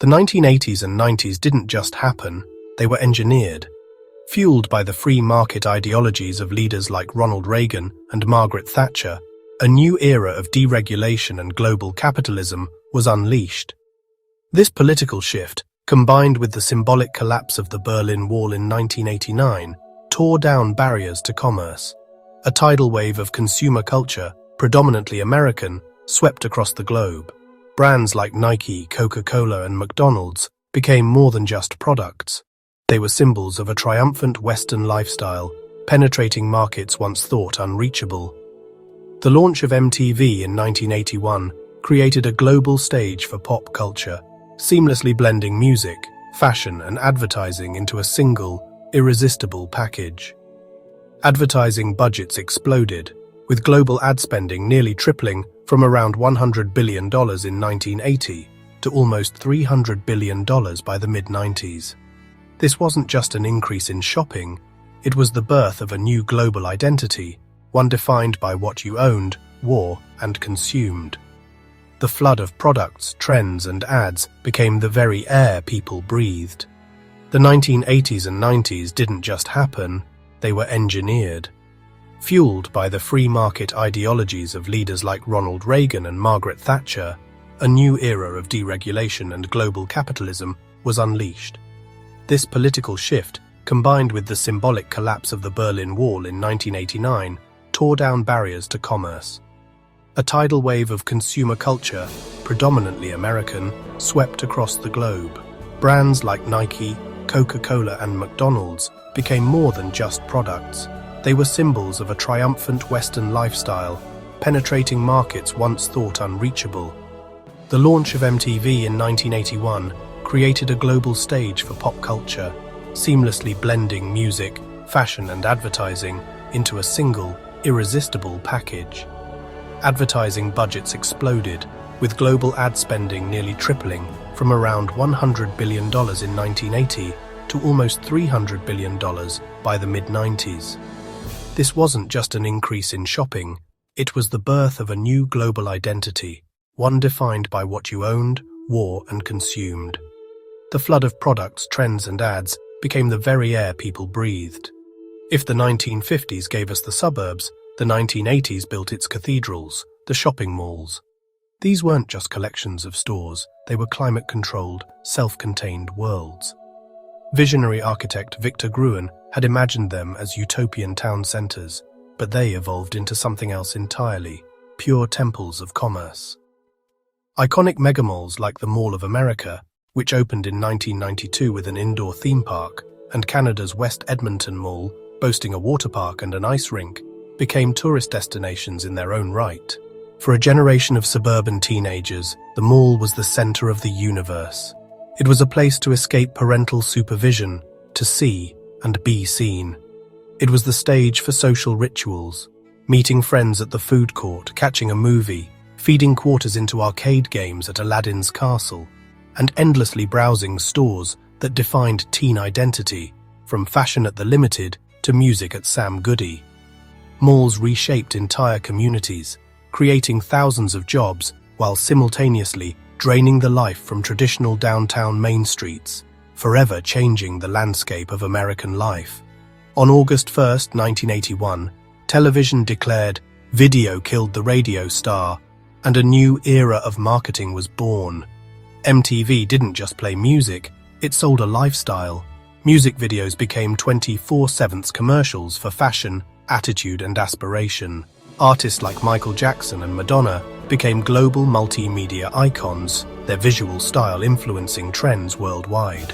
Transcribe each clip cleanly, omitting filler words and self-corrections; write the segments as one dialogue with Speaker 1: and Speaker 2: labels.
Speaker 1: The 1980s and 90s didn't just happen, they were engineered. Fueled by the free market ideologies of leaders like Ronald Reagan and Margaret Thatcher, a new era of deregulation and global capitalism was unleashed. This political shift, combined with the symbolic collapse of the Berlin Wall in 1989, tore down barriers to commerce. A tidal wave of consumer culture, predominantly American, swept across the globe. Brands like Nike, Coca-Cola, and McDonald's became more than just products. They were symbols of a triumphant Western lifestyle, penetrating markets once thought unreachable. The launch of MTV in 1981 created a global stage for pop culture, seamlessly blending music, fashion, and advertising into a single, irresistible package. Advertising budgets exploded, with global ad spending nearly tripling from around $100 billion in 1980 to almost $300 billion by the mid-90s. This wasn't just an increase in shopping, it was the birth of a new global identity, one defined by what you owned, wore, and consumed. The flood of products, trends, and ads became the very air people breathed. The 1980s and 90s didn't just happen, they were engineered. Fueled by the free market ideologies of leaders like Ronald Reagan and Margaret Thatcher, a new era of deregulation and global capitalism was unleashed. This political shift, combined with the symbolic collapse of the Berlin Wall in 1989, tore down barriers to commerce. A tidal wave of consumer culture, predominantly American, swept across the globe. Brands like Nike, Coca-Cola, and McDonald's became more than just products. They were symbols of a triumphant Western lifestyle, penetrating markets once thought unreachable. The launch of MTV in 1981 created a global stage for pop culture, seamlessly blending music, fashion, and advertising into a single, irresistible package. Advertising budgets exploded, with global ad spending nearly tripling from around $100 billion in 1980 to almost $300 billion by the mid-90s. This wasn't just an increase in shopping, it was the birth of a new global identity, one defined by what you owned, wore, and consumed. The flood of products, trends, and ads became the very air people breathed. If the 1950s gave us the suburbs, the 1980s built its cathedrals, the shopping malls. These weren't just collections of stores, they were climate-controlled, self-contained worlds. Visionary architect Victor Gruen had imagined them as utopian town centers, but they evolved into something else entirely, pure temples of commerce. Iconic megamalls like the Mall of America, which opened in 1992 with an indoor theme park, and Canada's West Edmonton Mall, boasting a water park and an ice rink, became tourist destinations in their own right. For a generation of suburban teenagers, the mall was the center of the universe. It was a place to escape parental supervision, to see and be seen. It was the stage for social rituals, meeting friends at the food court, catching a movie, feeding quarters into arcade games at Aladdin's castle, and endlessly browsing stores that defined teen identity, from fashion at the Limited to music at Sam Goody. Malls reshaped entire communities, creating thousands of jobs while simultaneously draining the life from traditional downtown main streets, forever changing the landscape of American life. On August 1, 1981, television declared, "Video killed the radio star," and a new era of marketing was born. MTV didn't just play music, it sold a lifestyle. Music videos became 24/7 commercials for fashion, attitude, and aspiration. Artists like Michael Jackson and Madonna became global multimedia icons, their visual style influencing trends worldwide.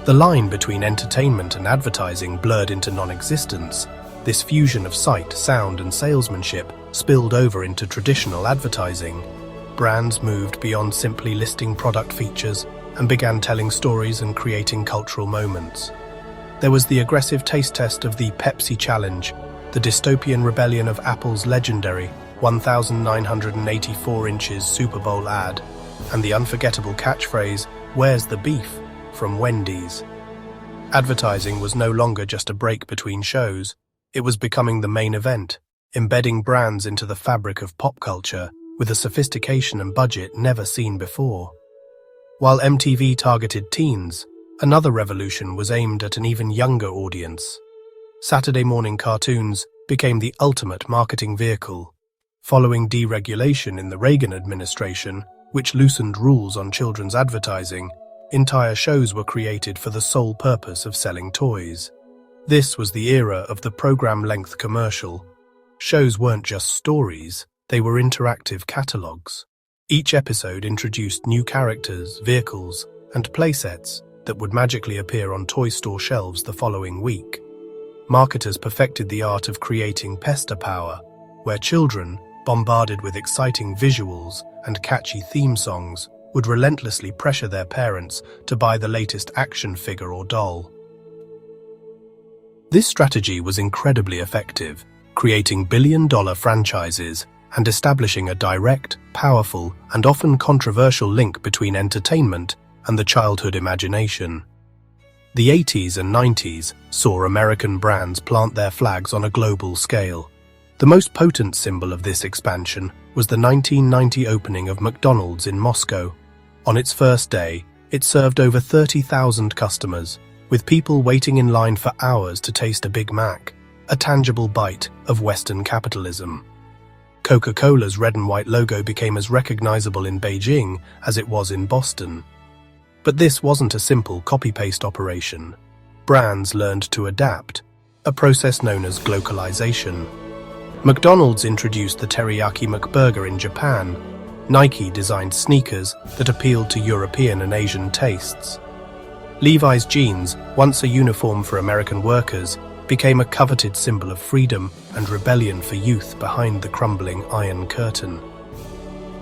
Speaker 1: The line between entertainment and advertising blurred into non-existence. This fusion of sight, sound, and salesmanship spilled over into traditional advertising. Brands moved beyond simply listing product features and began telling stories and creating cultural moments. There was the aggressive taste test of the Pepsi Challenge, the dystopian rebellion of Apple's legendary 1,984 inches Super Bowl ad, and the unforgettable catchphrase, "Where's the beef?" from Wendy's. Advertising was no longer just a break between shows, it was becoming the main event, embedding brands into the fabric of pop culture with a sophistication and budget never seen before. While MTV targeted teens, another revolution was aimed at an even younger audience. Saturday morning cartoons became the ultimate marketing vehicle. Following deregulation in the Reagan administration, which loosened rules on children's advertising, entire shows were created for the sole purpose of selling toys. This was the era of the program-length commercial. Shows weren't just stories, they were interactive catalogs. Each episode introduced new characters, vehicles, and playsets that would magically appear on toy store shelves the following week. Marketers perfected the art of creating pester power, where children, bombarded with exciting visuals and catchy theme songs, would relentlessly pressure their parents to buy the latest action figure or doll. This strategy was incredibly effective, creating billion-dollar franchises and establishing a direct, powerful, and often controversial link between entertainment and the childhood imagination. The 80s and 90s saw American brands plant their flags on a global scale. The most potent symbol of this expansion was the 1990 opening of McDonald's in Moscow. On its first day, it served over 30,000 customers, with people waiting in line for hours to taste a Big Mac, a tangible bite of Western capitalism. Coca-Cola's red and white logo became as recognizable in Beijing as it was in Boston. But this wasn't a simple copy-paste operation. Brands learned to adapt, a process known as globalization. McDonald's introduced the teriyaki McBurger in Japan. Nike designed sneakers that appealed to European and Asian tastes. Levi's jeans, once a uniform for American workers, became a coveted symbol of freedom and rebellion for youth behind the crumbling Iron Curtain.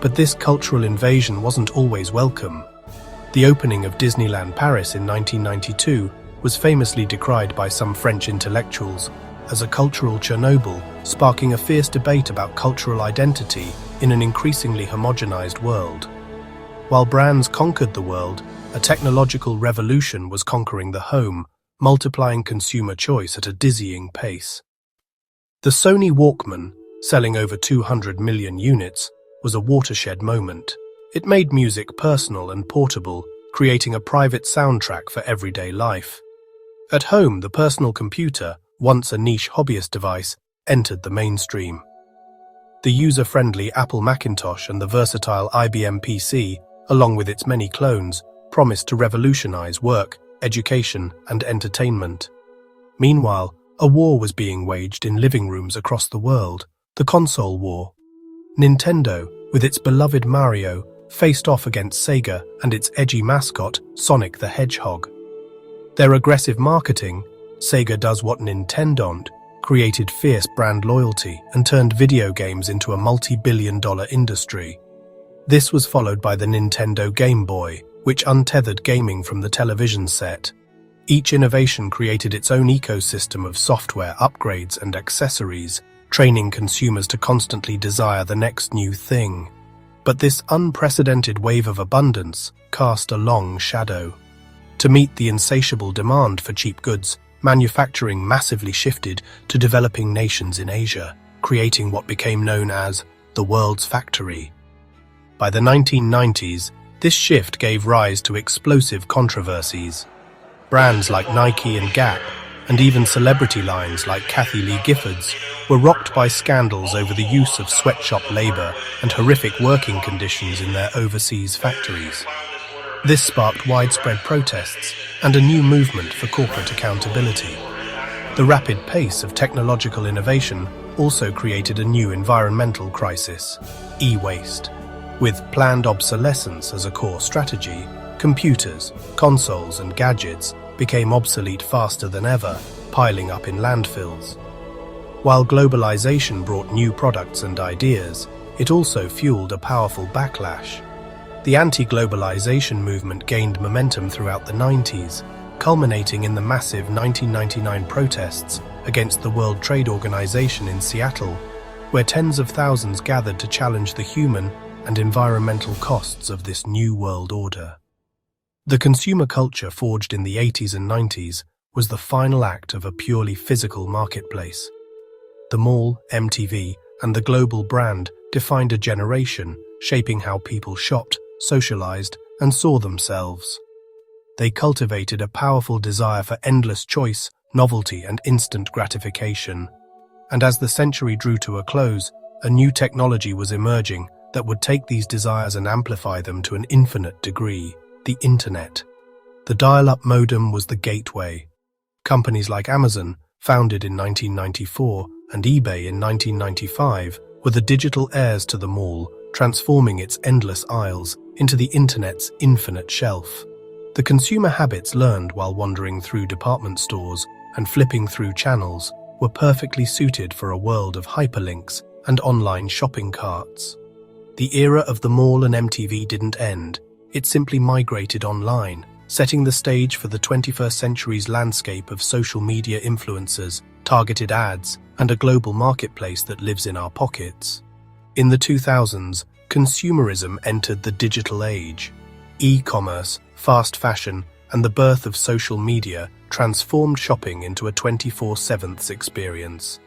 Speaker 1: But this cultural invasion wasn't always welcome. The opening of Disneyland Paris in 1992 was famously decried by some French intellectuals as a cultural Chernobyl, sparking a fierce debate about cultural identity in an increasingly homogenized world. While brands conquered the world, a technological revolution was conquering the home, multiplying consumer choice at a dizzying pace. The Sony Walkman, selling over 200 million units, was a watershed moment. It made music personal and portable, creating a private soundtrack for everyday life. At home, the personal computer, once a niche hobbyist device, entered the mainstream. The user-friendly Apple Macintosh and the versatile IBM PC, along with its many clones, promised to revolutionize work, education, and entertainment. Meanwhile, a war was being waged in living rooms across the world, the console war. Nintendo, with its beloved Mario, faced off against Sega and its edgy mascot, Sonic the Hedgehog. Their aggressive marketing, Sega does what Nintendo don't, created fierce brand loyalty and turned video games into a multi-billion-dollar industry. This was followed by the Nintendo Game Boy, which untethered gaming from the television set. Each innovation created its own ecosystem of software upgrades and accessories, training consumers to constantly desire the next new thing. But this unprecedented wave of abundance cast a long shadow. To meet the insatiable demand for cheap goods, manufacturing massively shifted to developing nations in Asia, creating what became known as the world's factory. By the 1990s, this shift gave rise to explosive controversies. Brands like Nike and Gap, and even celebrity lines like Kathy Lee Gifford's, were rocked by scandals over the use of sweatshop labor and horrific working conditions in their overseas factories. This sparked widespread protests and a new movement for corporate accountability. The rapid pace of technological innovation also created a new environmental crisis: e-waste. With planned obsolescence as a core strategy, computers, consoles, and gadgets became obsolete faster than ever, piling up in landfills. While globalization brought new products and ideas, it also fueled a powerful backlash. The anti-globalization movement gained momentum throughout the 90s, culminating in the massive 1999 protests against the World Trade Organization in Seattle, where tens of thousands gathered to challenge the human and environmental costs of this new world order. The consumer culture forged in the 80s and 90s was the final act of a purely physical marketplace. The mall, MTV, and the global brand defined a generation, shaping how people shopped, socialized, and saw themselves. They cultivated a powerful desire for endless choice, novelty, and instant gratification. And as the century drew to a close, a new technology was emerging that would take these desires and amplify them to an infinite degree: the Internet. The dial-up modem was the gateway. Companies like Amazon, founded in 1994, and eBay in 1995, were the digital heirs to the mall, transforming its endless aisles into the Internet's infinite shelf. The consumer habits learned while wandering through department stores and flipping through channels were perfectly suited for a world of hyperlinks and online shopping carts. The era of the mall and MTV didn't end, it simply migrated online, setting the stage for the 21st century's landscape of social media influencers, targeted ads, and a global marketplace that lives in our pockets. In the 2000s, consumerism entered the digital age. E-commerce, fast fashion, and the birth of social media transformed shopping into a 24/7 experience.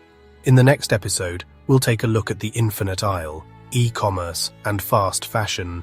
Speaker 1: In the next episode, we'll take a look at the infinite aisle, e-commerce, and fast fashion,